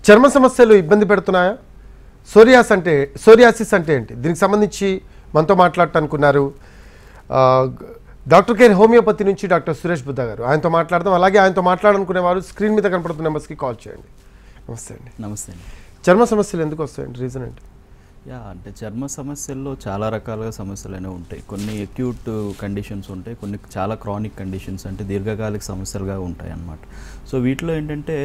చర్మ సమస్యలు ఇబ్బంది పెడుతున్నాయా? సోరియాసిస్ అంటే ఏంటి? దీనికి సంబంధించి మనతో మాట్లాడటానుకున్నారు డాక్టర్ కేర్ హోమియోపతి నుంచి డాక్టర్ సురేష్ బుద్ధ గారు. ఆయనతో మాట్లాడదాం. అలాగే ఆయనతో మాట్లాడాలనుకునే వారు స్క్రీన్ మీద కనపడుతున్న నెంబర్స్కి కాల్ చేయండి. నమస్తే అండి. నమస్తే అండి. చర్మ సమస్యలు ఎందుకు వస్తాయండి? రీజన్ ఏంటి? అంటే చర్మ సమస్యల్లో చాలా రకాలుగా సమస్యలు అనేవి ఉంటాయి. కొన్ని అక్యూట్ కండిషన్స్ ఉంటాయి, కొన్ని చాలా క్రానిక్ కండిషన్స్ అంటే దీర్ఘకాలిక సమస్యలుగా ఉంటాయి అన్నమాట. సో వీటిలో ఏంటంటే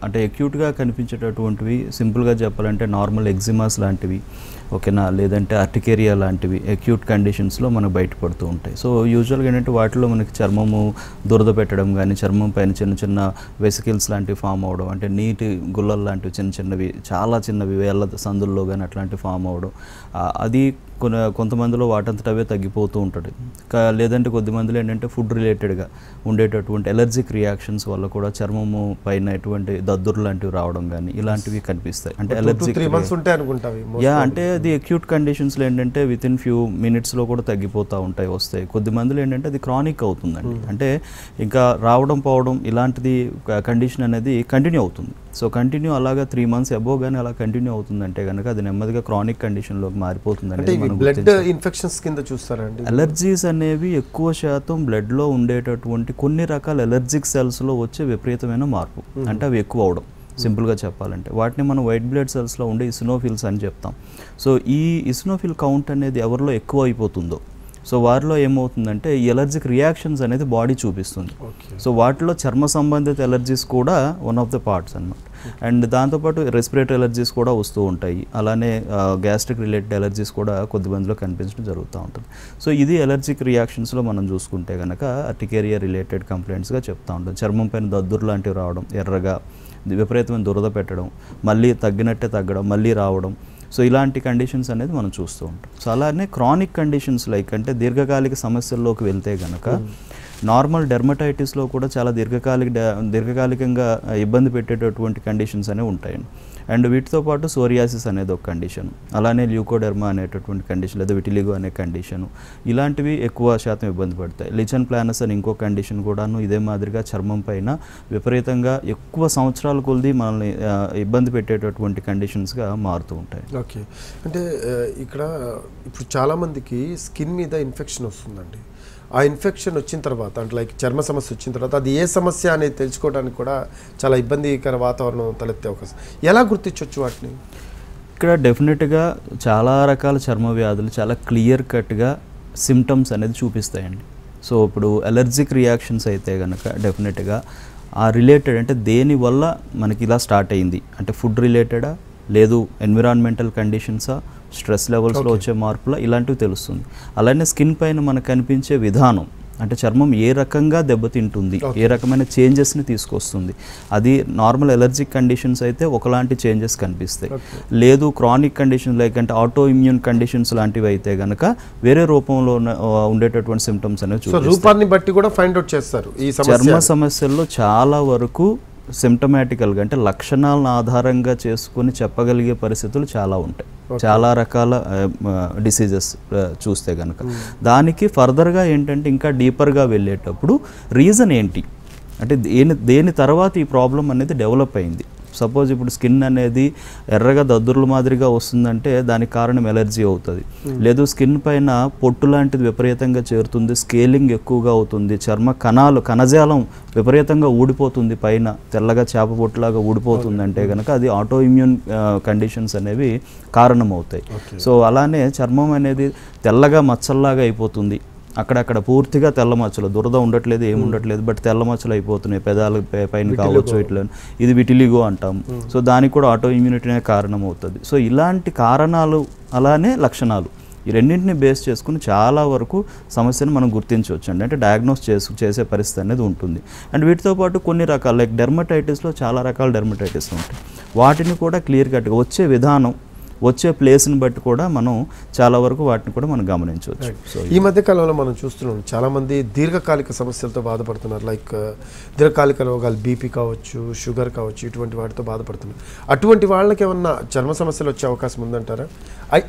అంటే అక్యూట్గా కనిపించేటటువంటివి సింపుల్గా చెప్పాలంటే నార్మల్ ఎగ్జిమాస్ లాంటివి, ఓకేనా, లేదంటే అర్టికేరియా లాంటివి అక్యూట్ కండిషన్స్లో మనకు బయటపడుతూ ఉంటాయి. సో యూజువల్గా ఏంటంటే వాటిలో మనకి చర్మము దురద పెట్టడం కానీ, చర్మం పైన చిన్న చిన్న వెసికిల్స్ లాంటివి ఫామ్ అవడం, అంటే నీటి గుల్లలు లాంటివి చిన్న చిన్నవి, చాలా చిన్నవి వేళ్ళ సందుల్లో కానీ అట్లాంటివి ఫామ్ అవడం, అది కొంతమందిలో వాటంతట అవే తగ్గిపోతూ ఉంటుంది. లేదంటే కొద్దిమందిలో ఏంటంటే ఫుడ్ రిలేటెడ్గా ఉండేటటువంటి ఎలర్జిక్ రియాక్షన్స్ వల్ల కూడా చర్మము పైన ఎటువంటి దద్దురు లాంటివి రావడం కానీ ఇలాంటివి కనిపిస్తాయి. అంటే ఎలర్జిక్ అంటే అది అక్యూట్ కండిషన్స్లో ఏంటంటే విత్ ఇన్ ఫ్యూ మినిట్స్లో కూడా తగ్గిపోతూ ఉంటాయి, వస్తాయి. కొద్దిమందిలో ఏంటంటే అది క్రానిక్ అవుతుందండి. అంటే ఇంకా రావడం పోవడం ఇలాంటిది కండిషన్ అనేది కంటిన్యూ అవుతుంది. సో కంటిన్యూ అలాగా 3 months అబోవ్ కానీ అలా కంటిన్యూ అవుతుందంటే కనుక అది నెమ్మదిగా క్రానిక్ కండిషన్లోకి మారిపోతుంది. అలర్జీస్ అనేవి ఎక్కువ శాతం బ్లడ్లో ఉండేటటువంటి కొన్ని రకాల ఎలర్జిక్ సెల్స్లో వచ్చే విపరీతమైన మార్పు, అంటే అవి ఎక్కువ అవడం. సింపుల్గా చెప్పాలంటే వాటిని మనం వైట్ బ్లడ్ సెల్స్లో ఉండే ఇసినోఫిల్స్ అని చెప్తాం. సో ఈ ఇసినోఫిల్ కౌంట్ అనేది ఎవరిలో ఎక్కువ అయిపోతుందో సో వారిలో ఏమవుతుందంటే ఈ ఎలర్జిక్ రియాక్షన్స్ అనేది బాడీ చూపిస్తుంది. సో వాటిలో చర్మ సంబంధిత ఎలర్జీస్ కూడా వన్ ఆఫ్ ద పార్ట్స్ అన్నమాట. అండ్ దాంతోపాటు రెస్పిరేటరీ ఎలర్జీస్ కూడా వస్తూ ఉంటాయి. అలానే గ్యాస్ట్రిక్ రిలేటెడ్ ఎలర్జీస్ కూడా కొద్దిమందిలో కనిపించడం జరుగుతూ ఉంటుంది. సో ఇది ఎలర్జిక్ రియాక్షన్స్లో మనం చూసుకుంటే కనుక అర్టికేరియా రిలేటెడ్ కంప్లైంట్స్గా చెప్తూ ఉంటాం. చర్మం పైన దద్దురు లాంటివి రావడం, ఎర్రగా విపరీతమైన దురద పెట్టడం, మళ్ళీ తగ్గినట్టే తగ్గడం, మళ్ళీ రావడం. సో ఇలాంటి కండిషన్స్ అనేది మనం చూస్తూ ఉంటాం. సో అలానే క్రానిక్ కండిషన్స్ లైక్ అంటే దీర్ఘకాలిక సమస్యల్లోకి వెళ్తే కనుక నార్మల్ డెర్మటైటిస్లో కూడా చాలా దీర్ఘకాలికంగా ఇబ్బంది పెట్టేటటువంటి కండిషన్స్ అనేవి ఉంటాయండి. అండ్ వీటితో పాటు సోరియాసిస్ అనేది ఒక కండిషన్, అలానే ల్యూకోడెర్మా అనేటటువంటి కండిషన్ లేదా విటిలిగో అనే కండిషను, ఇలాంటివి ఎక్కువ శాతం ఇబ్బంది పడతాయి. లిచెన్ ప్లానస్ అని ఇంకో కండిషన్ కూడాను ఇదే మాదిరిగా చర్మం పైన విపరీతంగా ఎక్కువ సంవత్సరాల కొలది మనల్ని ఇబ్బంది పెట్టేటటువంటి కండిషన్స్గా మారుతూ ఉంటాయి. ఓకే, అంటే ఇక్కడ ఇప్పుడు చాలామందికి స్కిన్ మీద ఇన్ఫెక్షన్ వస్తుందండి. ఆ ఇన్ఫెక్షన్ వచ్చిన తర్వాత అంటే లైక్ చర్మ సమస్య వచ్చిన తర్వాత అది ఏ సమస్య అనేది తెలుసుకోవడానికి కూడా చాలా ఇబ్బందికర వాతావరణం తలెత్తే అవకాశం. ఎలా గుర్తించవచ్చు వాటిని? ఇక్కడ డెఫినెట్గా చాలా రకాల చర్మ వ్యాధులు చాలా క్లియర్ కట్గా సిమ్టమ్స్ అనేది చూపిస్తాయండి. సో ఇప్పుడు ఎలర్జిక్ రియాక్షన్స్ అయితే కనుక డెఫినెట్గా ఆ రిలేటెడ్ అంటే దేనివల్ల మనకి ఇలా స్టార్ట్ అయింది అంటే ఫుడ్ రిలేటెడా, లేదు ఎన్విరాన్మెంటల్ కండిషన్సా, స్ట్రెస్ లెవెల్స్లో వచ్చే మార్పుల ఇలాంటివి తెలుస్తుంది. అలానే స్కిన్ పైన మనకు కనిపించే విధానం అంటే చర్మం ఏ రకంగా దెబ్బతింటుంది, ఏ రకమైన చేంజెస్ని తీసుకొస్తుంది. అది నార్మల్ ఎలర్జిక్ కండిషన్స్ అయితే ఒకలాంటి చేంజెస్ కనిపిస్తాయి. లేదు క్రానిక్ కండిషన్ లైక్ అంటే ఆటో ఇమ్యూన్ కండిషన్స్ లాంటివి అయితే కనుక వేరే రూపంలో ఉండేటటువంటి సిమ్టమ్స్ అనేవి చూపిస్తాయి. రూపాన్ని బట్టి కూడా ఫైండ్ అవుట్ చేస్తారు. ఈ చర్మ సమస్యల్లో చాలా వరకు సిమ్టమాటికల్గా అంటే లక్షణాలను ఆధారంగా చేసుకొని చెప్పగలిగే పరిస్థితులు చాలా ఉంటాయి. చాలా రకాల డిసీజెస్ చూస్తే కనుక దానికి ఫర్దర్గా ఏంటంటే ఇంకా డీపర్గా వెళ్ళేటప్పుడు రీజన్ ఏంటి అంటే దేని తర్వాత ఈ ప్రాబ్లం అనేది డెవలప్ అయింది. సపోజ్ ఇప్పుడు స్కిన్ అనేది ఎర్రగా దద్దుర్ల మాదిరిగా వస్తుందంటే దానికి కారణం ఎలర్జీ అవుతుంది. లేదు స్కిన్ పైన పొట్టు లాంటిది విపరీతంగా చేరుతుంది, స్కేలింగ్ ఎక్కువగా అవుతుంది, చర్మ కణజాలం విపరీతంగా ఊడిపోతుంది, పైన తెల్లగా చేప పొట్టులాగా ఊడిపోతుంది అంటే కనుక అది ఆటో ఇమ్యూన్ కండిషన్స్ అనేవి కారణం అవుతాయి. సో అలానే చర్మం అనేది తెల్లగా మచ్చల్లాగా అయిపోతుంది, అక్కడక్కడ పూర్తిగా తెల్ల మచ్చలు, దురద ఉండట్లేదు, ఏమి ఉండట్లేదు, బట్ తెల్ల మచ్చలు అయిపోతున్నాయి, పెదాల పైన కావచ్చు, ఇట్లా ఇది విటిలిగో అంటాం. సో దానికి కూడా ఆటో ఇమ్యూనిటీనే కారణం అవుతుంది. సో ఇలాంటి కారణాలు అలానే లక్షణాలు ఈ రెండింటిని బేస్ చేసుకుని చాలా వరకు సమస్యను మనం గుర్తించవచ్చు అండి. అంటే డయాగ్నోస్ చేసే పరిస్థితి అనేది ఉంటుంది. అండ్ వీటితో పాటు కొన్ని రకాల లైక్ డెర్మటైటిస్లో చాలా రకాల డెర్మటైటిస్ ఉంటాయి. వాటిని కూడా క్లియర్ కట్గా వచ్చే విధానం వచ్చే ప్లేస్ని బట్టి కూడా మనం చాలా వరకు వాటిని కూడా మనం గమనించవచ్చు. సో ఈ మధ్య కాలంలో మనం చూస్తున్నాం చాలామంది దీర్ఘకాలిక సమస్యలతో బాధపడుతున్నారు. లైక్ దీర్ఘకాలిక రోగాలు, బీపీ కావచ్చు, షుగర్ కావచ్చు, ఇటువంటి వాటితో బాధపడుతున్నారు. అటువంటి వాళ్ళకి ఏమన్నా చర్మ సమస్యలు వచ్చే అవకాశం ఉందంటారా?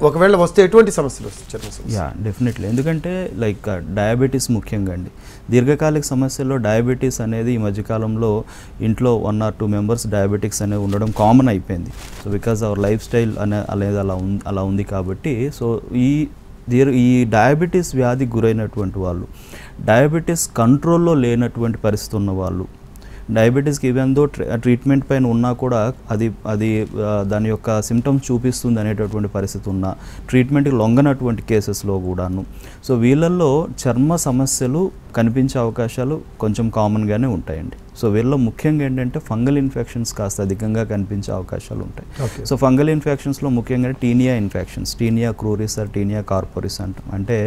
ఒకవేళ వస్తే ఎటువంటి సమస్యలు వస్తాయి చర్మ సమస్య? Yeah, definitely. ఎందుకంటే లైక్ డయాబెటీస్ ముఖ్యంగా అండి. దీర్ఘకాలిక సమస్యల్లో డయాబెటీస్ అనేది ఈ మధ్యకాలంలో ఇంట్లో 1 or 2 మెంబర్స్ డయాబెటిక్స్ అనేవి ఉండడం కామన్ అయిపోయింది. So because our life style అనేది అలా ఉంది కాబట్టి సో ఈ డయాబెటీస్ వ్యాధికి గురైనటువంటి వాళ్ళు, డయాబెటీస్ కంట్రోల్లో లేనటువంటి పరిస్థితి ఉన్న వాళ్ళు, డయాబెటీస్కి ఈవెన్ దో ట్రీట్మెంట్ పైన ఉన్నా కూడా అది దాని యొక్క సిమ్టమ్స్ చూపిస్తుంది అనేటటువంటి పరిస్థితి ఉన్నా, ట్రీట్మెంట్కి లొంగనటువంటి కేసెస్లో కూడాను. సో వీళ్ళల్లో చర్మ సమస్యలు కనిపించే అవకాశాలు కొంచెం కామన్గానే ఉంటాయండి. సో వీళ్ళలో ముఖ్యంగా ఏంటంటే ఫంగల్ ఇన్ఫెక్షన్స్ కాస్త అధికంగా కనిపించే అవకాశాలు ఉంటాయి. సో ఫంగల్ ఇన్ఫెక్షన్స్లో ముఖ్యంగా tinea infections, tinea cruris or tinea corporis అంటాం. అంటే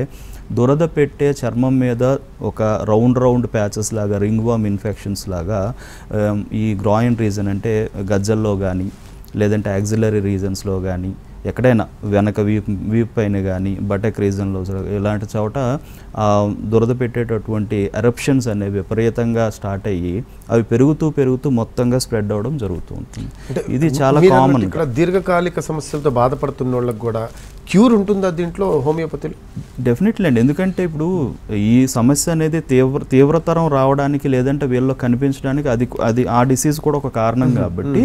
దురద పెట్టే చర్మం మీద ఒక రౌండ్ ప్యాచెస్ లాగా, రింగ్ వామ్ ఇన్ఫెక్షన్స్ లాగా ఈ గ్రాయిన్ రీజన్ అంటే గజ్జల్లో కానీ లేదంటే యాక్సిలరీ రీజన్స్లో కానీ ఎక్కడైనా వెనక వీప్ పైన కానీ బటక్ రీజన్లో ఇలాంటి చోట దురద పెట్టేటటువంటి ఎరప్షన్స్ అనేవి విపరీతంగా స్టార్ట్ అయ్యి అవి పెరుగుతూ మొత్తంగా స్ప్రెడ్ అవ్వడం జరుగుతూ ఉంటుంది. ఇది చాలా కామన్. ఇక్కడ దీర్ఘకాలిక సమస్యలతో బాధపడుతున్న వాళ్ళకి కూడా క్యూర్ ఉంటుందా దీంట్లో హోమియోపతిలో? డెఫినెట్లీ అండి. ఎందుకంటే ఇప్పుడు ఈ సమస్య అనేది తీవ్రతరం రావడానికి లేదంటే వీళ్ళలో కనిపించడానికి అది ఆ డిసీజ్ కూడా ఒక కారణం కాబట్టి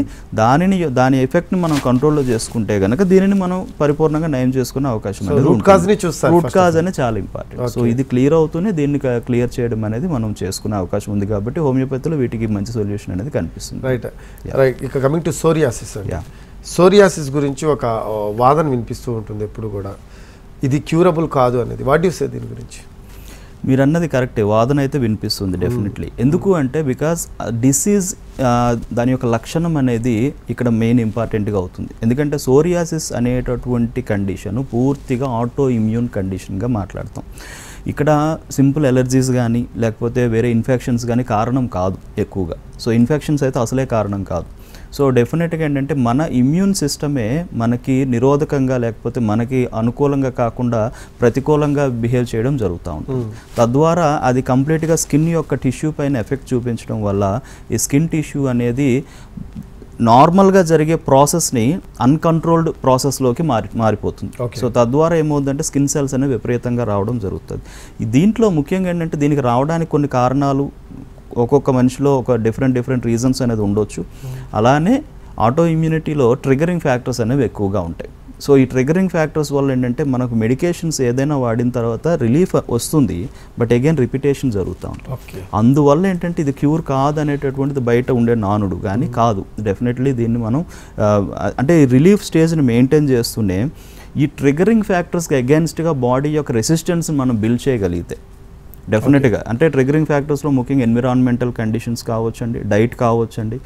దాని ఎఫెక్ట్ని మనం కంట్రోల్లో చేసుకుంటే కనుక దీనిని మనం పరిపూర్ణంగా నయం చేసుకునే అవకాశం అనేది రూట్ కాజ్ అనేది చాలా ఇంపార్టెంట్. సో ఇది క్లియర్ అవుతూనే దీన్ని క్లియర్ చేయడం అనేది మనం చేసుకునే అవకాశం ఉంది కాబట్టి హోమియోపతిలో వీటికి మంచి సొల్యూషన్ అనేది కనిపిస్తుంది. రైట్. ఇక కమింగ్ టు సోరియాసిస్. సోరియాసిస్ గురించి ఒక వాదన వినిపిస్తూ ఉంటుంది ఎప్పుడు కూడా, ఇది క్యూరబుల్ కాదు అనేది. వాట్ యు సే దీని గురించి? మీరు అన్నది కరెక్టే, వాదన అయితే వినిపిస్తుంది డెఫినెట్లీ. ఎందుకు అంటే బికాజ్ డిసీజ్ దాని యొక్క లక్షణం అనేది ఇక్కడ మెయిన్ ఇంపార్టెంట్గా అవుతుంది. ఎందుకంటే సోరియాసిస్ అనేటటువంటి కండిషన్ పూర్తిగా ఆటో ఇమ్యూన్ కండిషన్గా మాట్లాడతాం. ఇక్కడ సింపుల్ ఎలర్జీస్ కానీ లేకపోతే వేరే ఇన్ఫెక్షన్స్ కానీ కారణం కాదు ఎక్కువగా. సో ఇన్ఫెక్షన్స్ అయితే అసలే కారణం కాదు. సో డెఫినెట్గా ఏంటంటే మన ఇమ్యూన్ సిస్టమే మనకి నిరోధకంగా లేకపోతే మనకి అనుకూలంగా కాకుండా ప్రతికూలంగా బిహేవ్ చేయడం జరుగుతూ ఉంటుంది. తద్వారా అది కంప్లీట్గా స్కిన్ యొక్క టిష్యూ పైన ఎఫెక్ట్ చూపించడం వల్ల ఈ స్కిన్ టిష్యూ అనేది నార్మల్గా జరిగే ప్రాసెస్ని అన్కంట్రోల్డ్ ప్రాసెస్లోకి మారిపోతుంది. సో తద్వారా ఏమవుతుందంటే స్కిన్ సెల్స్ అనేవి విపరీతంగా రావడం జరుగుతుంది. దీంట్లో ముఖ్యంగా ఏంటంటే దీనికి రావడానికి కొన్ని కారణాలు ఒక్కొక్క మనిషిలో ఒక డిఫరెంట్ రీజన్స్ అనేది ఉండొచ్చు. అలానే ఆటో ఇమ్యూనిటీలో ట్రిగరింగ్ ఫ్యాక్టర్స్ అనేవి ఎక్కువగా ఉంటాయి. సో ఈ ట్రిగరింగ్ ఫ్యాక్టర్స్ వల్ల ఏంటంటే మనకు మెడికేషన్స్ ఏదైనా వాడిన తర్వాత రిలీఫ్ వస్తుంది, బట్ అగైన్ రిపిటేషన్ జరుగుతూ ఉంటుంది. అందువల్ల ఏంటంటే ఇది క్యూర్ కాదు అనేటటువంటిది బయట ఉండే నానుడు కానీ కాదు. డెఫినెట్లీ దీన్ని మనం అంటే రిలీఫ్ స్టేజ్ని మెయింటైన్ చేస్తూనే ఈ ట్రిగరింగ్ ఫ్యాక్టర్స్కి అగైన్స్ట్గా బాడీ యొక్క రెసిస్టెన్స్ని మనం బిల్డ్ చేయగలిగితే డెఫినెట్గా అంటే ట్రిగరింగ్ ఫ్యాక్టర్స్లో ముఖ్యంగా ఎన్విరాన్మెంటల్ కండిషన్స్ కావచ్చండి, డైట్ కావచ్చండి,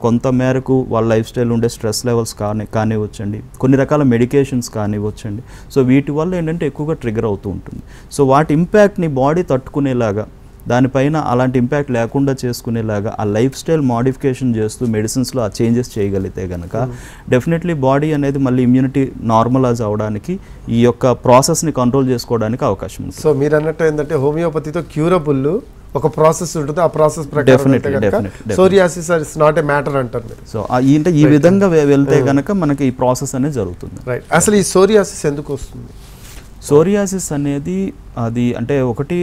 కొంత మేరకు వాళ్ళ లైఫ్ స్టైల్ ఉండే స్ట్రెస్ లెవెల్స్ కానివ్వచ్చండి, కొన్ని రకాల మెడికేషన్స్ కానివ్వచ్చండి. సో వీటి వల్ల ఏంటంటే ఎక్కువగా ట్రిగర్ అవుతూ ఉంటుంది. సో వాటి ఇంపాక్ట్ని బాడీ తట్టుకునేలాగా, దానిపైన అలాంటి ఇంపాక్ట్ లేకుండా చేసుకునేలాగా ఆ లైఫ్ స్టైల్ మాడిఫికేషన్ చేస్తూ మెడిసిన్స్లో ఆ చేంజెస్ చేయగలిగితే కనుక డెఫినెట్లీ బాడీ అనేది మళ్ళీ ఇమ్యూనిటీ నార్మలైజ్ అవడానికి ఈ యొక్క ప్రాసెస్ని కంట్రోల్ చేసుకోవడానికి అవకాశం ఉంది. సో మీరు అన్నట్టు ఏంటంటే హోమియోపతితో క్యూరబుల్ ఒక ప్రాసెస్ ఉంటుంది, ఆ ప్రాసెస్ ప్రకారం psoriasis is not a matter అంటారు మీరు. సో ఈ విధంగా వెళ్తే కనుక మనకి ఈ ప్రాసెస్ అనేది జరుగుతుంది. రైట్. అసలు ఈ సోరియాసిస్ ఎందుకు వస్తుంది? సోరియాసిస్ అనేది అది అంటే ఒకటి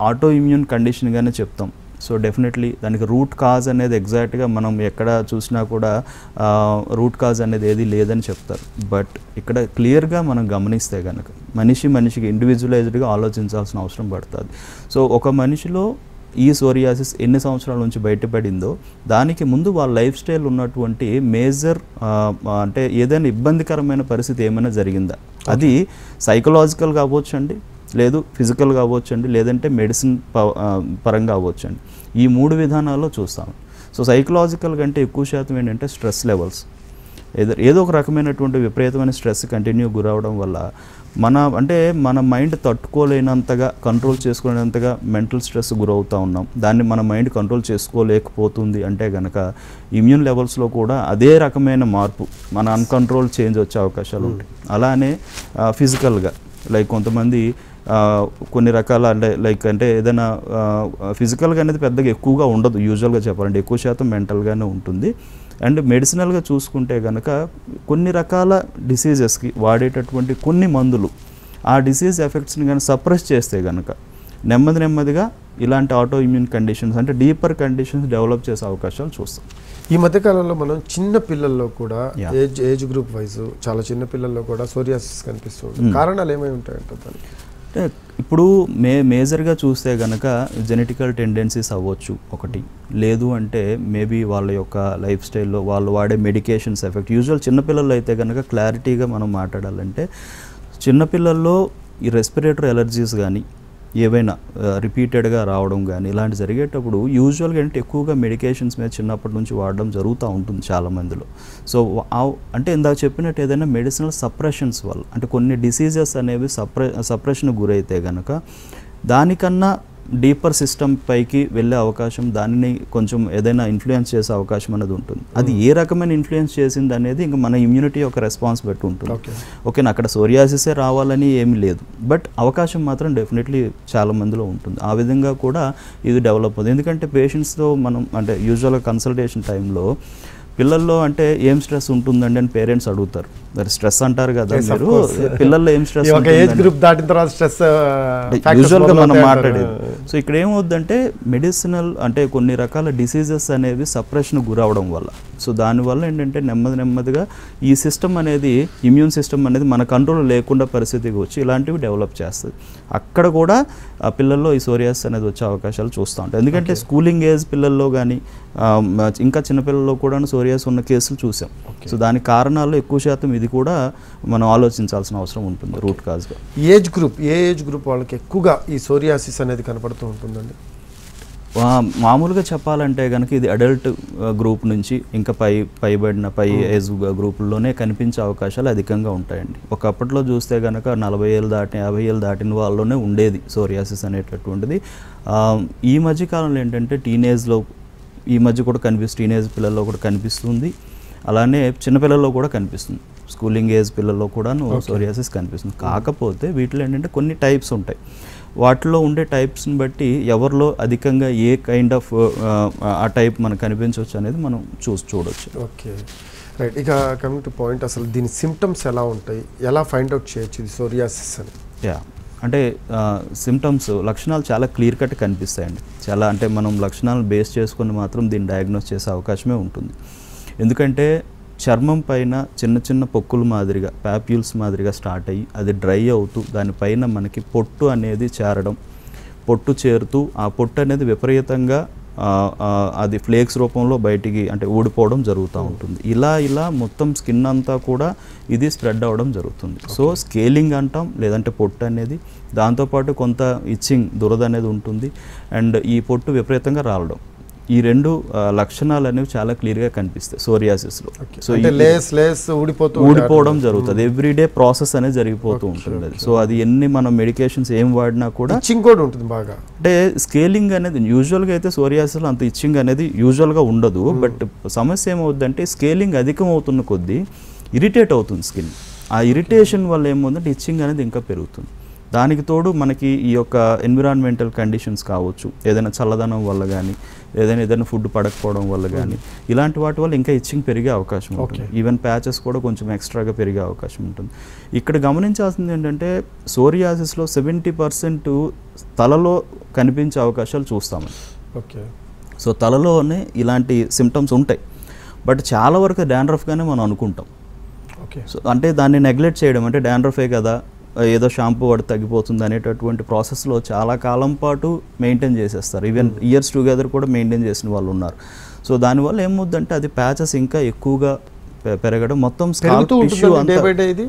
ఆటో ఇమ్యూన్ కండిషన్గానే చెప్తాం. సో డెఫినెట్లీ దానికి రూట్ కాజ్ అనేది ఎగ్జాక్ట్గా మనం ఎక్కడ చూసినా కూడా రూట్ కాజ్ అనేది ఏది లేదని చెప్తారు. బట్ ఇక్కడ క్లియర్గా మనం గమనిస్తే కనుక మనిషికి ఇండివిజువలైజ్డ్గా ఆలోచించాల్సిన అవసరం పడుతుంది. సో ఒక మనిషిలో ఈ సోరియాసిస్ ఎన్ని సంవత్సరాల నుంచి బయటపడిందో దానికి ముందు వాళ్ళ లైఫ్ స్టైల్ ఉన్నటువంటి మేజర్ అంటే ఏదైనా ఇబ్బందికరమైన పరిస్థితి ఏమైనా జరిగిందా, అది సైకలాజికల్గా అవ్వచ్చండి, లేదు ఫిజికల్గా అవ్వచ్చండి, లేదంటే మెడిసిన్ పరంగా అవ్వచ్చండి. ఈ 3 విధానాల్లో చూస్తాం. సో సైకలాజికల్ కంటే ఎక్కువ శాతం ఏంటంటే స్ట్రెస్ లెవెల్స్, ఏదో ఒక రకమైనటువంటి విపరీతమైన స్ట్రెస్ కంటిన్యూ గురవడం వల్ల మన మైండ్ తట్టుకోలేనంతగా, కంట్రోల్ చేసుకోలేనంతగా మెంటల్ స్ట్రెస్ గురవుతూ ఉన్నాం. దాన్ని మన మైండ్ కంట్రోల్ చేసుకోలేకపోతుంది అంటే కనుక ఇమ్యూన్ లెవెల్స్లో కూడా అదే రకమైన మార్పు, మన అన్కంట్రోల్ చేంజ్ వచ్చే అవకాశాలు ఉంటాయి. అలానే ఫిజికల్గా లైక్ కొంతమంది కొన్ని రకాల అంటే ఏదైనా ఫిజికల్గా అనేది పెద్దగా ఎక్కువగా ఉండదు యూజువల్గా చెప్పాలంటే, ఎక్కువ శాతం మెంటల్గానే ఉంటుంది. అండ్ మెడిసినల్గా చూసుకుంటే కనుక కొన్ని రకాల డిసీజెస్కి వాడేటటువంటి కొన్ని మందులు ఆ డిసీజ్ ఎఫెక్ట్స్ని కానీ సప్రెస్ చేస్తే కనుక నెమ్మదిగా ఇలాంటి ఆటో ఇమ్యూన్ కండిషన్స్ అంటే డీపర్ కండిషన్స్ డెవలప్ చేసే అవకాశాలు చూస్తాం. ఈ మధ్యకాలంలో మనం చిన్న పిల్లల్లో కూడా ఏజ్ గ్రూప్ వైజ్ చాలా చిన్న పిల్లల్లో కూడా సోరియాసిస్ కనిపిస్తుంది. కారణాలు ఏమై ఉంటాయంటే దానికి? అంటే ఇప్పుడు మేజర్గా చూస్తే కనుక జెనెటికల్ టెండెన్సీస్ అవ్వచ్చు ఒకటి, లేదు అంటే మేబీ వాళ్ళ యొక్క లైఫ్ స్టైల్లో వాళ్ళు వాడే మెడికేషన్స్ ఎఫెక్ట్. యూజువల్ చిన్నపిల్లల్లో అయితే కనుక క్లారిటీగా మనం మాట్లాడాలంటే చిన్నపిల్లల్లో ఈ రెస్పిరేటరీ ఎలర్జీస్ కానీ ఏవైనా రిపీటెడ్గా రావడం కానీ ఇలాంటి జరిగేటప్పుడు యూజువల్గా అంటే ఎక్కువగా మెడికేషన్స్ మీద చిన్నప్పటి నుంచి వాడడం జరుగుతూ ఉంటుంది చాలామందిలో. సో అంటే ఇందాక చెప్పినట్టు ఏదైనా మెడిసినల్ సప్రెషన్స్ వల్ల అంటే కొన్ని డిసీజెస్ అనేవి సప్రెషన్కి గురైతే కనుక దానికన్నా డీపర్ సిస్టమ్ పైకి వెళ్ళే అవకాశం, దానిని కొంచెం ఏదైనా ఇన్ఫ్లుయెన్స్ చేసే అవకాశం అనేది ఉంటుంది. అది ఏ రకమైన ఇన్ఫ్లుయెన్స్ చేసింది అనేది ఇంకా మన ఇమ్యూనిటీ యొక్క రెస్పాన్స్ బట్టి ఉంటుంది. ఓకేనా, అక్కడ సోరియాసిసే రావాలని ఏమీ లేదు, బట్ అవకాశం మాత్రం డెఫినెట్లీ చాలా మందిలో ఉంటుంది. ఆ విధంగా కూడా ఇది డెవలప్ అవుతుంది. ఎందుకంటే పేషెంట్స్తో మనం అంటే యూజువల్గా కన్సల్టేషన్ టైంలో పిల్లల్లో అంటే ఏం స్ట్రెస్ ఉంటుందండి అని పేరెంట్స్ అడుగుతారు. మరి స్ట్రెస్ అంటారు కదా మీరు, పిల్లల్లో ఏం స్ట్రెస్ యూజువల్గా మనం మాట్లాడేది. సో ఇక్కడ ఏమవుద్దంటే మెడిసినల్ అంటే కొన్ని రకాల డిసీజెస్ అనేవి సప్రెషన్ గురవడం వల్ల, సో దానివల్ల ఏంటంటే నెమ్మదిగా ఈ సిస్టమ్ అనేది, ఇమ్యూన్ సిస్టమ్ అనేది మన కంట్రోల్ లేకుండా పరిస్థితికి వచ్చి ఇలాంటివి డెవలప్ చేస్తుంది. అక్కడ కూడా ఆ పిల్లల్లో ఈ సోరియాసిస్ అనేది వచ్చే అవకాశాలు చూస్తూ ఉంటాయి. ఎందుకంటే స్కూలింగ్ ఏజ్ పిల్లల్లో కానీ ఇంకా చిన్నపిల్లల్లో కూడా సోరియాసిస్ ఉన్న కేసులు చూసాం. సో దానికి కారణాలు ఎక్కువ శాతం ఇది కూడా మనం ఆలోచించాల్సిన అవసరం ఉంటుంది రూట్ కాజ్గా. ఏ ఏజ్ గ్రూప్ వాళ్ళకి ఎక్కువగా ఈ సోరియాసిస్ అనేది కనపడుతూ ఉంటుందండి? మామూలుగా చెప్పాలంటే కనుక ఇది అడల్ట్ గ్రూప్ నుంచి ఇంకా పై ఏజ్ గ్రూపుల్లోనే కనిపించే అవకాశాలు అధికంగా ఉంటాయండి. ఒకప్పట్లో చూస్తే కనుక 40 ఏళ్ళు దాటిన 50 ఏళ్ళు దాటిన వాళ్ళలోనే ఉండేది సోరియాసిస్ అనేటటువంటిది. ఈ మధ్యకాలంలో ఏంటంటే టీనేజ్లో ఈ మధ్య కూడా టీనేజ్ పిల్లల్లో కూడా కనిపిస్తుంది, అలానే చిన్నపిల్లల్లో కూడా కనిపిస్తుంది, స్కూలింగ్ ఏజ్ పిల్లల్లో కూడాను సోరియాసిస్ కనిపిస్తుంది. కాకపోతే వీటిలో ఏంటంటే కొన్ని టైప్స్ ఉంటాయి. వాటిలో ఉండే టైప్స్ని బట్టి ఎవరిలో అధికంగా ఏ కైండ్ ఆఫ్ ఆ టైప్ మనకు కనిపించవచ్చు అనేది మనం చూడవచ్చు. Okay, right. ఇక కమింగ్ టు పాయింట్, అసలు దీని సిమ్టమ్స్ ఎలా ఉంటాయి, ఎలా ఫైండ్ అవుట్ చేయొచ్చు ఇది సోరియాసిస్ అని? అంటే సిమ్టమ్స్ లక్షణాలు చాలా క్లియర్ కట్ కనిపిస్తాయండి. చాలా అంటే మనం లక్షణాలను బేస్ చేసుకొని మాత్రం దీన్ని డయాగ్నోస్ చేసే అవకాశమే ఉంటుంది. ఎందుకంటే చర్మం పైన చిన్న పొక్కులు మాదిరిగా, ప్యాప్యూల్స్ మాదిరిగా స్టార్ట్ అయ్యి అది డ్రై అవుతూ దానిపైన మనకి పొట్టు అనేది చేరుతూ ఆ పొట్టు అనేది విపరీతంగా అది ఫ్లేక్స్ రూపంలో బయటికి అంటే ఊడిపోవడం జరుగుతూ ఉంటుంది. ఇలా మొత్తం స్కిన్ అంతా కూడా ఇది స్ప్రెడ్ అవ్వడం జరుగుతుంది. సో స్కేలింగ్ అంటాం, లేదంటే పొట్టు అనేది, దాంతోపాటు కొంత ఇచ్చింగ్, దురద అనేది ఉంటుంది. అండ్ ఈ పొట్టు విపరీతంగా రాలడం, ఈ రెండు లక్షణాలు అనేవి చాలా క్లియర్గా కనిపిస్తాయి సోరియాసిస్లో. సో ఊడిపోవడం జరుగుతుంది, ఎవ్రీడే ప్రాసెస్ అనేది జరిగిపోతూ ఉంటుంది. అది సో అది ఎన్ని మనం మెడికేషన్స్ ఏం వాడినా కూడా ఇచ్చింగ్ కూడా ఉంటుంది బాగా. అంటే స్కేలింగ్ అనేది యూజువల్గా అయితే సోరియాసిస్లో అంత ఇచ్చింగ్ అనేది యూజువల్గా ఉండదు. బట్ సమస్య ఏమవుతుందంటే స్కేలింగ్ అధికం అవుతున్న కొద్దీ ఇరిటేట్ అవుతుంది స్కిన్. ఆ ఇరిటేషన్ వల్ల ఏమవుతుందంటే ఇచ్చింగ్ అనేది ఇంకా పెరుగుతుంది. దానికి తోడు మనకి ఈ యొక్క ఎన్విరాన్మెంటల్ కండిషన్స్ కావచ్చు, ఏదైనా చల్లదనం వల్ల కానీ, ఏదైనా ఫుడ్ పడకపోవడం వల్ల కానీ, ఇలాంటి వాటి వల్ల ఇంకా ఇచ్చింగ్ పెరిగే అవకాశం ఉంటుంది. ఈవెన్ ప్యాచెస్ కూడా కొంచెం ఎక్స్ట్రాగా పెరిగే అవకాశం ఉంటుంది. ఇక్కడ గమనించాల్సింది ఏంటంటే సోరియాసిస్లో 70% తలలో కనిపించే అవకాశాలు చూస్తామండి. ఓకే, సో తలలోనే ఇలాంటి సిమ్టమ్స్ ఉంటాయి, బట్ చాలా వరకు డాండ్రఫ్గానే మనం అనుకుంటాం. ఓకే, సో అంటే దాన్ని నెగ్లెక్ట్ చేయడం, అంటే డాండ్రఫే కదా, ఏదో షాంపూ వాడి తగ్గిపోతుంది అనేటటువంటి ప్రాసెస్లో చాలా కాలం పాటు మెయింటైన్ చేసేస్తారు. ఈవెన్ ఇయర్స్ టుగెదర్ కూడా మెయింటైన్ చేసిన వాళ్ళు ఉన్నారు. సో దానివల్ల ఏమవుద్దంటే అది ప్యాచెస్ ఇంకా ఎక్కువగా పెరగడం, మొత్తం స్కాల్ప్ టిష్యూ అంతా ఇది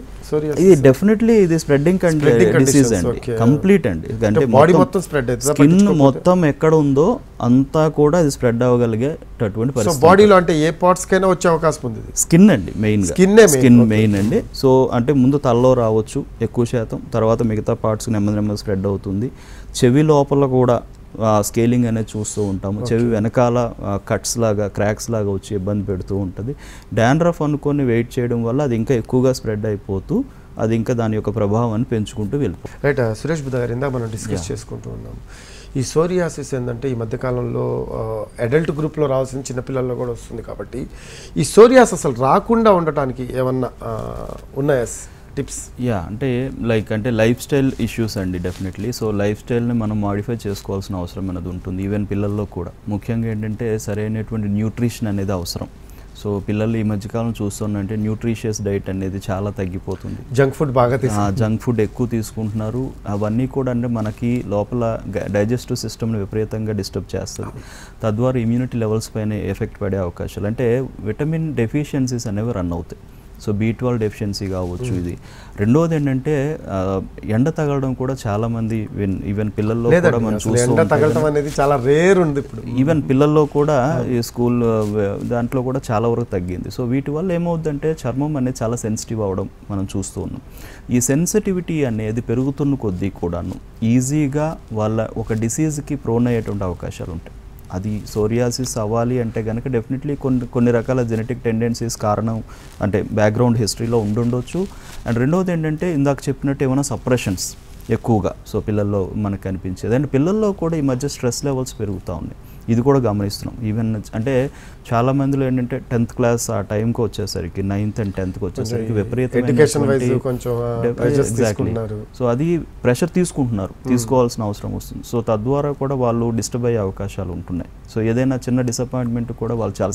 డెఫినెట్లీ ఇది స్ప్రెడ్డింగ్ డిసీజ్ అండి, కంప్లీట్ అండి. అంటే స్కిన్ మొత్తం ఎక్కడ ఉందో అంతా కూడా అది స్ప్రెడ్ అవ్వగలిగేటటువంటి పరిస్థితి. బాడీలో అంటే ఏ పార్ట్స్ కైనా వచ్చే అవకాశం ఉంది. స్కిన్ అండి మెయిన్, స్కిన్ మెయిన్ అండి. సో అంటే ముందు తలలో రావచ్చు ఎక్కువ శాతం, తర్వాత మిగతా పార్ట్స్ నెమ్మది నెమ్మది స్ప్రెడ్ అవుతుంది. చెవి లోపల కూడా స్కేలింగ్ అనేది చూస్తూ ఉంటాము. చెవి వెనకాల కట్స్ లాగా, క్రాక్స్ లాగా వచ్చి ఇబ్బంది పెడుతూ ఉంటుంది. డాండ్రఫ్ అనుకొని వెయిట్ చేయడం వల్ల అది ఇంకా ఎక్కువగా స్ప్రెడ్ అయిపోతూ అది ఇంకా దాని యొక్క ప్రభావాన్ని పెంచుకుంటూ వెళ్ళిపోతుంది. రైట్ సురేష్ బుద్ధ గారు, ఇందాక మనం డిస్కస్ చేసుకుంటూ ఉన్నాం ఈ సోరియాసిస్ ఏంటంటే ఈ మధ్యకాలంలో అడల్ట్ గ్రూప్లో రావాల్సిన చిన్నపిల్లల్లో కూడా వస్తుంది. కాబట్టి ఈ సోరియాసిస్ అసలు రాకుండా ఉండటానికి ఏమన్నా ఉన్నాయా టిప్స్? అంటే లైఫ్ స్టైల్ ఇష్యూస్ అండి డెఫినెట్లీ. సో లైఫ్ స్టైల్ని మనం మాడిఫై చేసుకోవాల్సిన అవసరం అనేది ఉంటుంది. ఈవెన్ పిల్లల్లో కూడా ముఖ్యంగా ఏంటంటే సరైనటువంటి న్యూట్రిషన్ అనేది అవసరం. సో పిల్లలు ఈ మధ్యకాలం చూస్తున్నంటే న్యూట్రిషియస్ డైట్ అనేది చాలా తగ్గిపోతుంది. జంక్ ఫుడ్ బాగా జంక్ ఫుడ్ ఎక్కువ తీసుకుంటున్నారు. అవన్నీ కూడా అంటే మనకి లోపల డైజెస్టివ్ సిస్టమ్ని విపరీతంగా డిస్టర్బ్ చేస్తుంది. తద్వారా ఇమ్యూనిటీ లెవెల్స్ పైన ఎఫెక్ట్ పడే అవకాశాలు, అంటే విటమిన్ డెఫిషియన్సీస్ అనేవి రన్ అవుతాయి. సో B12 డెఫిషియన్సీ కావచ్చు ఇది. రెండోది ఏంటంటే ఎండ తగలడం కూడా చాలామంది ఈవెన్ పిల్లల్లో కూడా మనం చూస్తాం. ఈవెన్ పిల్లల్లో కూడా ఈ స్కూల్ దాంట్లో కూడా చాలా వరకు తగ్గింది. సో వీటి వల్ల ఏమవుతుందంటే చర్మం అనేది చాలా సెన్సిటివ్ అవ్వడం మనం చూస్తూ ఉన్నాం. ఈ సెన్సిటివిటీ అనేది పెరుగుతున్న కొద్దీ కూడాను ఈజీగా వాళ్ళ ఒక డిసీజ్కి ప్రోన్ అయ్యేటువంటి అవకాశాలు ఉంటాయి. అది సోరియాసిస్ అవ్వాలి అంటే కనుక డెఫినెట్లీ కొన్ని రకాల జెనెటిక్ టెండెన్సీస్ కారణం అంటే బ్యాక్గ్రౌండ్ హిస్టరీలో ఉండుండొచ్చు. అండ్ రెండవది ఏంటంటే ఇందాక చెప్పినట్టు ఏమైనా సప్రెషన్స్ ఎక్కువగా సో పిల్లల్లో మనకు కనిపించేది. అండ్ పిల్లల్లో కూడా ఈ మధ్య స్ట్రెస్ లెవెల్స్ పెరుగుతూ ఉన్నాయి. ఇది కూడా గమనిస్తున్నాం. ఈవెన్ అంటే చాలా మందిలో ఏంటంటే 10th క్లాస్ ఆ టైంకి వచ్చేసరికి 9th and 10th వచ్చేసరికి విపరీతమైన సో అది ప్రెషర్ తీసుకుంటున్నారు, తీసుకోవాల్సిన అవసరం వస్తుంది. సో తద్వారా కూడా వాళ్ళు డిస్టర్బ్ అయ్యే అవకాశాలు ఉంటున్నాయి. సో ఏదైనా చిన్న డిసప్పాయింట్మెంట్ కూడా వాళ్ళు చాలా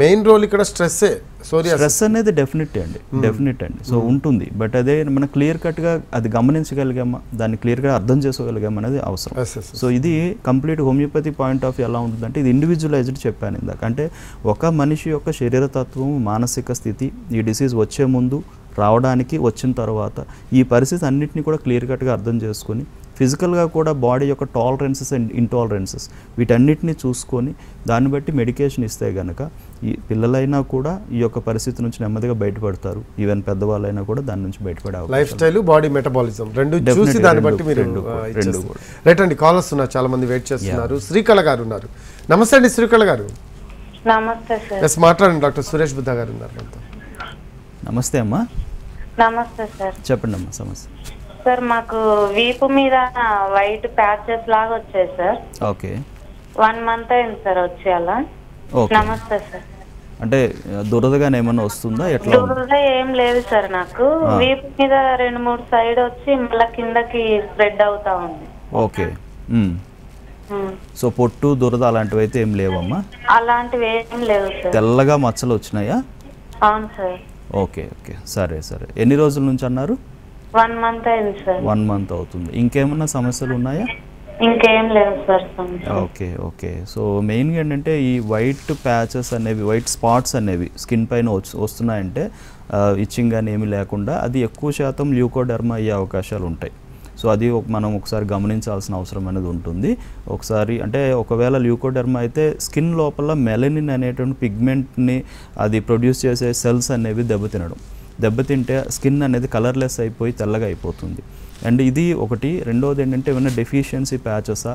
మెయిన్ రోల్ ఇక్కడ స్ట్రెస్ అనేది డెఫినెట్ అండి. సో ఉంటుంది. బట్ అదే మనం క్లియర్ కట్గా అది గమనించగలిగామా, దాన్ని క్లియర్గా అర్థం చేసుకోగలిగామా అనేది అవసరం. సో ఇది complete homeopathy point of view ఎలా ఉంటుందంటే ఇది ఇండివిజువలైజ్డ్ చెప్పాను ఇందాక. అంటే ఒక మనిషి యొక్క శరీరతత్వం, మానసిక స్థితి ఈ డిసీజ్ వచ్చే ముందు, రావడానికి, వచ్చిన తర్వాత ఈ పరిస్థితి అన్నింటినీ కూడా క్లియర్ కట్గా అర్థం చేసుకొని ఫిజికల్గా కూడా బాడీ యొక్క టాలరెన్సెస్ అండ్ ఇంటాలరెన్సెస్ వీటన్నిటిని చూసుకొని దాన్ని బట్టి మెడికేషన్ ఇస్తే కనుక ఈ పిల్లలైనా కూడా ఈ యొక్క పరిస్థితి నుంచి నెమ్మదిగా బయటపడతారు. ఈవెన్ పెద్దవాళ్ళైనా కూడా దాని నుంచి బయటపడే లైఫ్ స్టైల్, బాడీ మెటబాలిజం రెండు చూసి దాన్ని బట్టి మీరు రెండు కూడా. రైట్ అండి, కాలర్స్ ఉన్నారు, చాలా మంది వెయిట్ చేస్తున్నారు. శ్రీకళ గారు ఉన్నారు. నమస్తే అండి శ్రీకళ గారు. నమస్తే సార్. ఎస్ మాట్లాడండి. డాక్టర్ సురేష్ బుద్ధ గారు ఉన్నారు. నమస్తే అమ్మా. నమస్తే సార్. చెప్పండి అమ్మా సమస్య. సార్ మాకు వీపు మీద వైట్ ప్యాచెస్ లాగా వచ్చాయి సార్. ఓకే. 1 month అయింది సార్ వచ్చి అలా. నమస్తే సార్. అంటే దురదగానే ఏమన్నా వస్తుందా? ఎట్లా? దురద ఏం లేదు సార్, నాకు వీపు మీద 2-3 సైడ్ వచ్చి మళ్ళీ కిందకి స్ప్రెడ్ అవుతా ఉంది. ఓకే. సో పొట్టు, దురద అలాంటివి అయితే ఏం లేవమ్మా? అలాంటివి ఏం లేవు సార్. తెల్లగా మచ్చలు వచ్చినాయా? అవును సార్. ఓకే. సరే. ఎన్ని రోజుల నుంచి అన్నారు? 1 month అయింది సార్. 1 month అవుతుంది. ఇంకేమన్నా సమస్యలు ఉన్నాయా? ఇంకేం లేవు సార్. ఓకే. సో మెయిన్గా ఏంటంటే ఈ వైట్ ప్యాచెస్ అనేవి, వైట్ స్పాట్స్ అనేవి స్కిన్ పైన వస్తున్నాయంటే ఇచ్చింగ్ కానీ ఏమీ లేకుండా అది ఎక్కువ శాతం ల్యూకోడెర్మా అయ్యే అవకాశాలు ఉంటాయి. సో అది మనం ఒకసారి గమనించాల్సిన అవసరం అనేది ఉంటుంది. ఒకసారి అంటే ఒకవేళ ల్యూకోడెర్మా అయితే స్కిన్ లోపల మెలనిన్ అనేటువంటి పిగ్మెంట్ని అది ప్రొడ్యూస్ చేసే సెల్స్ అనేవి దెబ్బతింటే స్కిన్ అనేది కలర్లెస్ అయిపోయి తెల్లగా అయిపోతుంది. అండ్ ఇది ఒకటి. రెండోది ఏంటంటే ఏమైనా డెఫిషియన్సీ ప్యాచెసా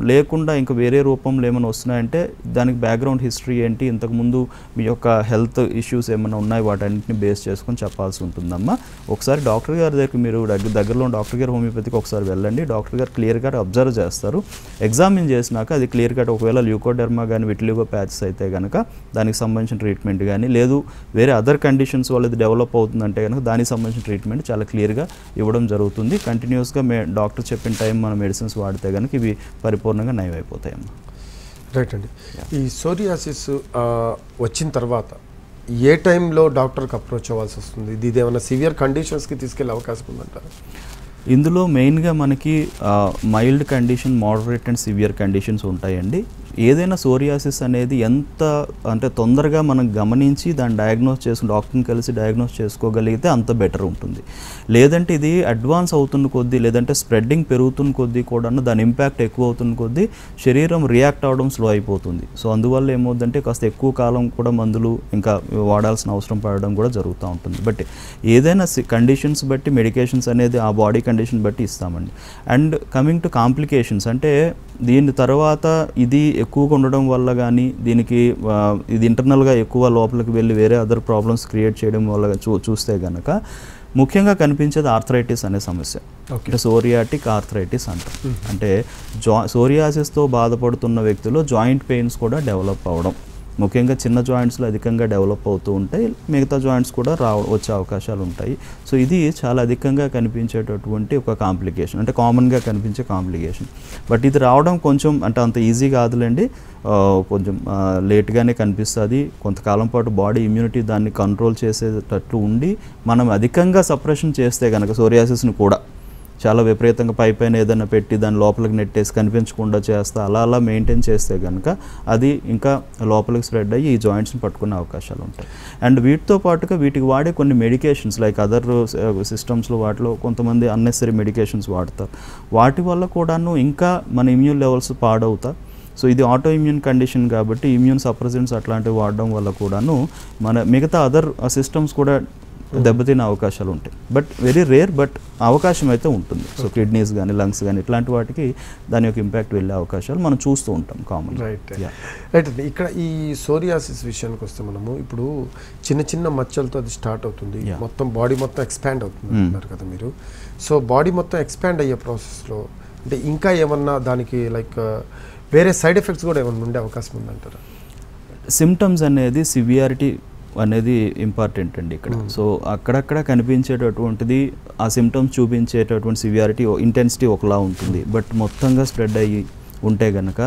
లేకుండా ఇంకా వేరే రూపంలో ఏమైనా వస్తున్నాయంటే దానికి బ్యాక్గ్రౌండ్ హిస్టరీ ఏంటి, ఇంతకుముందు మీ యొక్క హెల్త్ ఇష్యూస్ ఏమైనా ఉన్నాయి వాటన్నింటిని బేస్ చేసుకొని చెప్పాల్సి ఉంటుందమ్మా. ఒకసారి డాక్టర్ గారి దగ్గర మీరు దగ్గరలో డాక్టర్ గారు హోమియోపతికి ఒకసారి వెళ్ళండి. డాక్టర్ గారు క్లియర్గా అబ్జర్వ్ చేస్తారు. ఎగ్జామిన్ చేసినాక అది క్లియర్ కట్ ఒకవేళ ల్యూకోడెర్మా కానీ విటిలిగో ప్యాచెస్ అయితే కనుక దానికి సంబంధించిన ట్రీట్మెంట్ కానీ, లేదు వేరే అదర్ కండిషన్స్ వల్ల ఇది డెవలప్ అవుతుందంటే కనుక దానికి సంబంధించిన ట్రీట్మెంట్ చాలా క్లియర్గా ఇవ్వడం జరుగుతుంది. కంటిన్యూస్గా డాక్టర్ చెప్పిన టైం మన మెడిసిన్స్ వాడితే కనుక ఇవి పరిపూర్ణంగా నయం అయిపోతాయమ్మా. రైట్ అండి. ఈ సోరియాసిస్ వచ్చిన తర్వాత ఏ టైంలో డాక్టర్కి అప్రోచ్ అవ్వాల్సి వస్తుంది? ఇది ఏమైనా సివియర్ కండిషన్స్కి తీసుకెళ్ళే అవకాశం ఉందంటారా? ఇందులో మెయిన్గా మనకి mild condition, moderate and severe conditions ఉంటాయండి. ఏదైనా సోరియాసిస్ అనేది ఎంత అంటే తొందరగా మనం గమనించి దాన్ని డయాగ్నోస్ చేసుకుని డాక్టర్ని కలిసి డయాగ్నోస్ చేసుకోగలిగితే అంత బెటర్ ఉంటుంది. లేదంటే ఇది అడ్వాన్స్ అవుతున్న కొద్దీ లేదంటే స్ప్రెడ్డింగ్ పెరుగుతున్న కొద్దీ కూడా దాని ఇంపాక్ట్ ఎక్కువ అవుతున్న కొద్దీ శరీరం రియాక్ట్ అవ్వడం స్లో అయిపోతుంది. సో అందువల్ల ఏమవుతుందంటే కాస్త ఎక్కువ కాలం కూడా మందులు ఇంకా వాడాల్సిన అవసరం పడడం కూడా జరుగుతూ ఉంటుంది. బట్ ఏదైనా కండిషన్స్ బట్టి మెడికేషన్స్ అనేది ఆ బాడీ కండిషన్ బట్టి ఇస్తామండి. అండ్ కమింగ్ టు కాంప్లికేషన్స్ అంటే దీని తర్వాత ఇది ఎక్కువగా ఉండడం వల్ల కానీ దీనికి ఇది ఇంటర్నల్గా ఎక్కువ లోపలికి వెళ్ళి వేరే అదర్ ప్రాబ్లమ్స్ క్రియేట్ చేయడం వల్ల చూస్తే కనుక ముఖ్యంగా కనిపించేది ఆర్థరైటిస్ అనే సమస్య. అంటే సోరియాటిక్ ఆర్థరైటిస్ అంటారు. అంటే సోరియాసిస్తో బాధపడుతున్న వ్యక్తులు జాయింట్ పెయిన్స్ కూడా డెవలప్ అవ్వడం, ముఖ్యంగా చిన్న జాయింట్స్లో అధికంగా డెవలప్ అవుతూ ఉంటాయి, మిగతా జాయింట్స్ కూడా వచ్చే అవకాశాలు ఉంటాయి. సో ఇది చాలా అధికంగా కనిపించేటటువంటి ఒక కాంప్లికేషన్, అంటే కామన్గా కనిపించే కాంప్లికేషన్. బట్ ఇది రావడం కొంచెం అంటే అంత ఈజీ కాదులేండి, కొంచెం లేట్గానే కనిపిస్తుంది. కొంతకాలం పాటు బాడీ ఇమ్యూనిటీ దాన్ని కంట్రోల్ చేసేటట్లు ఉండి మనం అధికంగా సప్రెషన్ చేస్తే కనుక సోరియాసిస్ని కూడా చాలా విపరీతంగా పైపైన ఏదైనా పెట్టి దాని లోపలికి నెట్టేసి కనిపించకుండా చేస్తే అలా మెయింటైన్ చేస్తే కనుక అది ఇంకా లోపలికి స్ప్రెడ్ అయ్యి ఈ జాయింట్స్ని పట్టుకునే అవకాశాలు ఉంటాయి. అండ్ వీటితో పాటుగా వీటికి వాడే కొన్ని మెడికేషన్స్ లైక్ అదర్ సిస్టమ్స్లో వాటిలో కొంతమంది అన్నెసరీ మెడికేషన్స్ వాడతారు. వాటి వల్ల కూడాను ఇంకా మన ఇమ్యూన్ లెవెల్స్ పాడవుతాయి. సో ఇది ఆటో ఇమ్యూన్ కండిషన్ కాబట్టి ఇమ్యూన్ సప్రెసెంట్స్ అట్లాంటివి వాడడం వల్ల కూడాను మన మిగతా అదర్ సిస్టమ్స్ కూడా దెబ్బతినే అవకాశాలు ఉంటాయి. బట్ వెరీ రేర్, బట్ అవకాశం అయితే ఉంటుంది. సో కిడ్నీస్ కానీ లంగ్స్ కానీ ఇట్లాంటి వాటికి దాని యొక్క ఇంపాక్ట్ వెళ్ళే అవకాశాలు మనం చూస్తూ ఉంటాం కామన్. రైట్ అండి. ఇక్కడ ఈ సోరియాసిస్ విషయానికి వస్తే మనము ఇప్పుడు చిన్న చిన్న మచ్చలతో అది స్టార్ట్ అవుతుంది, మొత్తం బాడీ మొత్తం ఎక్స్పాండ్ అవుతుంది అంటున్నారు కదా మీరు. సో బాడీ మొత్తం ఎక్స్పాండ్ అయ్యే ప్రాసెస్లో అంటే ఇంకా ఏమన్నా దానికి లైక్ వేరే సైడ్ ఎఫెక్ట్స్ కూడా ఏమన్నా ఉండే అవకాశం ఉందంటారా? సిమ్టమ్స్ అనేది సివియారిటీ అనేది ఇంపార్టెంట్ అండి ఇక్కడ. సో అక్కడక్కడ కనిపించేటటువంటిది ఆ సిమ్టమ్స్ చూపించేటటువంటి సివియారిటీ ఇంటెన్సిటీ ఒకలా ఉంటుంది. బట్ మొత్తంగా స్ప్రెడ్ అయ్యి ఉంటే కనుక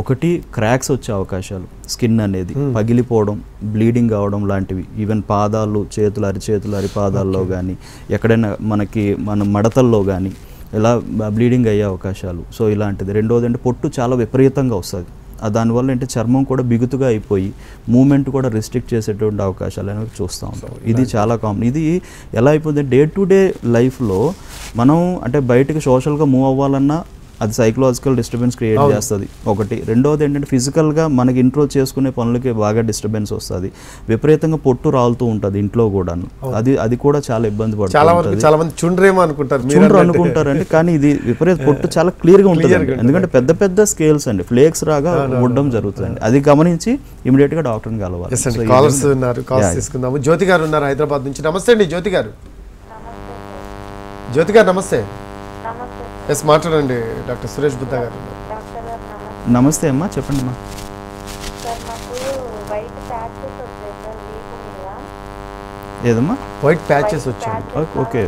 ఒకటి క్రాక్స్ వచ్చే అవకాశాలు, స్కిన్ అనేది పగిలిపోవడం, బ్లీడింగ్ అవడం లాంటివి, ఈవెన్ పాదాలు, చేతులు, అరిచేతులు, అరిపాదాల్లో కానీ ఎక్కడైనా మన మడతల్లో కానీ ఇలా బ్లీడింగ్ అయ్యే అవకాశాలు. సో ఇలాంటిది. రెండోది అంటే పొట్టు చాలా విపరీతంగా వస్తుంది. దానివల్ల అంటే చర్మం కూడా బిగుతుగా అయిపోయి మూమెంట్ కూడా రిస్ట్రిక్ట్ చేసేటువంటి అవకాశాలు అనేవి చూస్తూ ఉంటాం. ఇది చాలా కామన్. ఇది ఎలా అయిపోతుంది డే టు డే లైఫ్లో మనం అంటే బయటకు సోషల్గా మూవ్ అవ్వాలన్నా అది సైకలాజికల్ డిస్టర్బెన్స్ క్రియేట్ చేస్తుంది ఒకటి. రెండవది ఏంటంటే ఫిజికల్గా మనకి ఇంట్రో చేసుకునే పనులకి బాగా డిస్టర్బెన్స్ వస్తుంది. విపరీతంగా పొట్టు రాలుతూ ఉంటుంది ఇంట్లో కూడా. అది కూడా చాలా ఇబ్బంది పడుతుంది. చాలా మంది చుండ్రేమో అనుకుంటారు, చుండ్రు అనుకుంటారండి, కానీ ఇది విపరీత పొట్టు చాలా క్లియర్గా ఉంటుంది. ఎందుకంటే పెద్ద పెద్ద స్కేల్స్ అండి, ఫ్లేక్స్ రాగా ఉండడం జరుగుతుంది. అది గమనించి ఇమీడియట్ గా డాక్టర్ని కలవాలి. కాలర్స్ ఉన్నారు, కాల్స్ తీసుకుందాము. జ్యోతి గారు ఉన్నారు హైదరాబాద్ నుంచి. నమస్తే అండి జ్యోతి గారు. జ్యోతి గారు నమస్తే. ఎస్ మాట్లాడండి. డాక్టర్ సురేష్ బుద్ధా గారు. నమస్తే అమ్మా, చెప్పండి అమ్మా. ఏదమ్మా? వైట్ ప్యాచెస్ వచ్చాయి. ఓకే.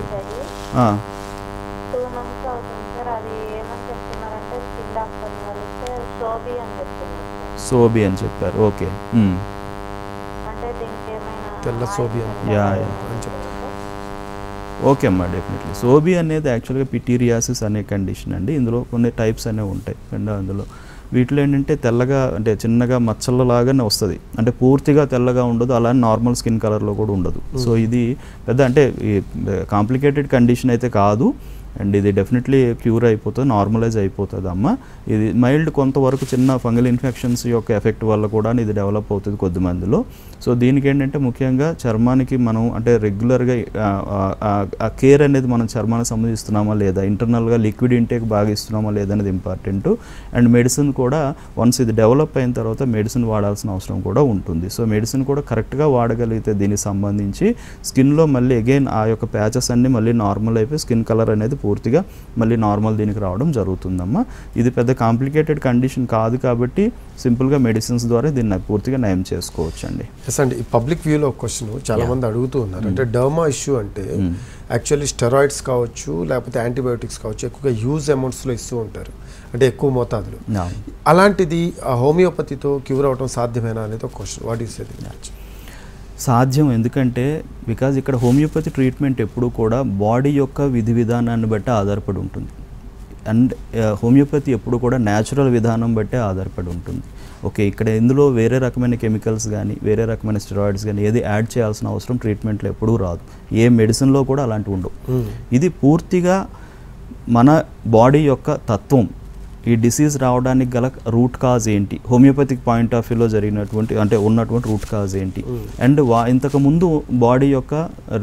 సోబి అని చెప్పారు. ఓకే. తెల్ల సోబి అని చెప్పారు. ఓకే అమ్మా, డెఫినెట్లీ. సోబి అనేది యాక్చువల్గా పిటీరియాసిస్ అనే కండిషన్ అండి. ఇందులో కొన్ని టైప్స్ అనేవి ఉంటాయి. అండ్ అందులో వీటిలో ఏంటంటే తెల్లగా అంటే చిన్నగా మచ్చలలాగానే వస్తుంది. అంటే పూర్తిగా తెల్లగా ఉండదు, అలానే నార్మల్ స్కిన్ కలర్లో కూడా ఉండదు. సో ఇది పెద్ద అంటే కాంప్లికేటెడ్ కండిషన్ అయితే కాదు. అండ్ ఇది డెఫినెట్లీ క్యూర్ అయిపోతుంది, నార్మలైజ్ అయిపోతుంది అమ్మ. ఇది మైల్డ్ కొంతవరకు చిన్న ఫంగల్ ఇన్ఫెక్షన్స్ యొక్క ఎఫెక్ట్ వల్ల కూడా ఇది డెవలప్ అవుతుంది కొద్ది మందిలో. సో దీనికి ఏంటంటే ముఖ్యంగా చర్మానికి మనం అంటే రెగ్యులర్గా ఆ కేర్ అనేది మనం చర్మానికి సంబంధిస్తున్నామా లేదా, ఇంటర్నల్గా లిక్విడ్ ఇంటేక్ బాగా ఇస్తున్నామా లేదా అనేది ఇంపార్టెంట్. అండ్ మెడిసిన్ కూడా వన్స్ ఇది డెవలప్ అయిన తర్వాత మెడిసిన్ వాడాల్సిన అవసరం కూడా ఉంటుంది. సో మెడిసిన్ కూడా కరెక్ట్గా వాడగలిగితే దీనికి సంబంధించి స్కిన్లో మళ్ళీ అగైన్ ఆ యొక్క ప్యాచెస్ అన్నీ మళ్ళీ నార్మల్ అయిపోయి స్కిన్ కలర్ అనేది పూర్తిగా మళ్ళీ నార్మల్ దీనికి రావడం జరుగుతుందమ్మా. ఇది పెద్ద కాంప్లికేటెడ్ కండిషన్ కాదు కాబట్టి సింపుల్గా మెడిసిన్స్ ద్వారా దీన్ని పూర్తిగా నయం చేసుకోవచ్చు అండి. ఎస్ అండి. ఈ పబ్లిక్ వ్యూలో ఒక క్వశ్చన్ చాలా మంది అడుగుతూ ఉన్నారు. అంటే డర్మా ఇష్యూ అంటే యాక్చువల్లీ స్టెరాయిడ్స్ కావచ్చు లేకపోతే యాంటీబయోటిక్స్ కావచ్చు ఎక్కువగా హ్యూజ్ అమౌంట్స్లో ఇస్తూ ఉంటారు, అంటే ఎక్కువ మోతాదులు. అలాంటిది హోమియోపతితో క్యూర్ అవడం సాధ్యమేనా అనేది ఒక క్వశ్చన్. What is it? సాధ్యం. ఎందుకంటే బికాజ్ ఇక్కడ హోమియోపతి ట్రీట్మెంట్ ఎప్పుడు కూడా బాడీ యొక్క విధి విధానాన్ని బట్టి ఆధారపడి ఉంటుంది. అండ్ హోమియోపతి ఎప్పుడు కూడా న్యాచురల్ విధానం బట్టే ఆధారపడి ఉంటుంది. ఓకే, ఇక్కడ ఇందులో వేరే రకమైన కెమికల్స్ కానీ వేరే రకమైన స్టెరాయిడ్స్ కానీ ఏది యాడ్ చేయాల్సిన అవసరం ట్రీట్మెంట్లో ఎప్పుడూ రాదు. ఏ మెడిసిన్లో కూడా అలాంటివి ఉండవు. ఇది పూర్తిగా మన బాడీ యొక్క తత్వం, ఈ డిసీజ్ రావడానికి గల రూట్ కాజ్ ఏంటి, హోమియోపతిక్ పాయింట్ ఆఫ్ వ్యూలో జరిగినటువంటి అంటే ఉన్నటువంటి రూట్ కాజ్ ఏంటి, అండ్ ఇంతకుముందు బాడీ యొక్క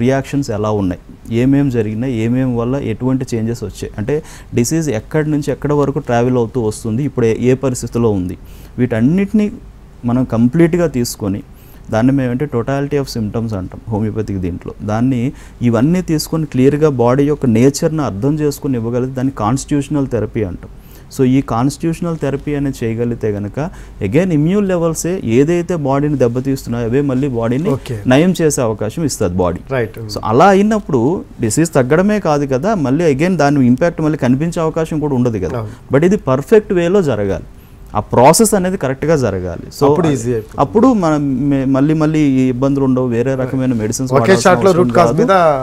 రియాక్షన్స్ ఎలా ఉన్నాయి, ఏమేం జరిగినాయి, ఏమేం వల్ల ఎటువంటి చేంజెస్ వచ్చాయి, అంటే డిసీజ్ ఎక్కడి నుంచి ఎక్కడి వరకు ట్రావెల్ అవుతూ వస్తుంది, ఇప్పుడు ఏ పరిస్థితిలో ఉంది, వీటన్నిటినీ మనం కంప్లీట్గా తీసుకొని దాన్ని మేమంటే టోటాలిటీ ఆఫ్ సిమ్టమ్స్ అంటాం హోమియోపతిక్ దీంట్లో. దాన్ని ఇవన్నీ తీసుకొని క్లియర్గా బాడీ యొక్క నేచర్ని అర్థం చేసుకుని ఇవ్వగలిగితే దాన్ని కాన్స్టిట్యూషనల్ థెరపీ అంటాం. సో ఈ కాన్స్టిట్యూషనల్ థెరపీ అనేది చేయగలిగితే కనుక అగైన్ ఇమ్యూన్ లెవెల్సే ఏదైతే బాడీని దెబ్బతీస్తున్నాయో అవే మళ్ళీ బాడీని నయం చేసే అవకాశం ఇస్తుంది బాడీ. సో అలా అయినప్పుడు డిసీజ్ తగ్గడమే కాదు కదా, మళ్ళీ అగైన్ దాని ఇంపాక్ట్ మళ్ళీ కనిపించే అవకాశం కూడా ఉండదు కదా. బట్ ఇది పర్ఫెక్ట్ వేలో జరగాలి, ఆ ప్రాసెస్ అనేది కరెక్ట్గా జరగాలి. సో అప్పుడు మనం మళ్ళీ ఈ ఇబ్బందులు ఉండవు, వేరే రకమైన మెడిసిన్స్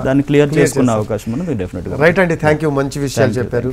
దాన్ని క్లియర్ చేసుకునే అవకాశం అనేది డెఫినెట్గా. రైట్ అండి, థ్యాంక్ యూ, మంచి విషయాలు చెప్పారు.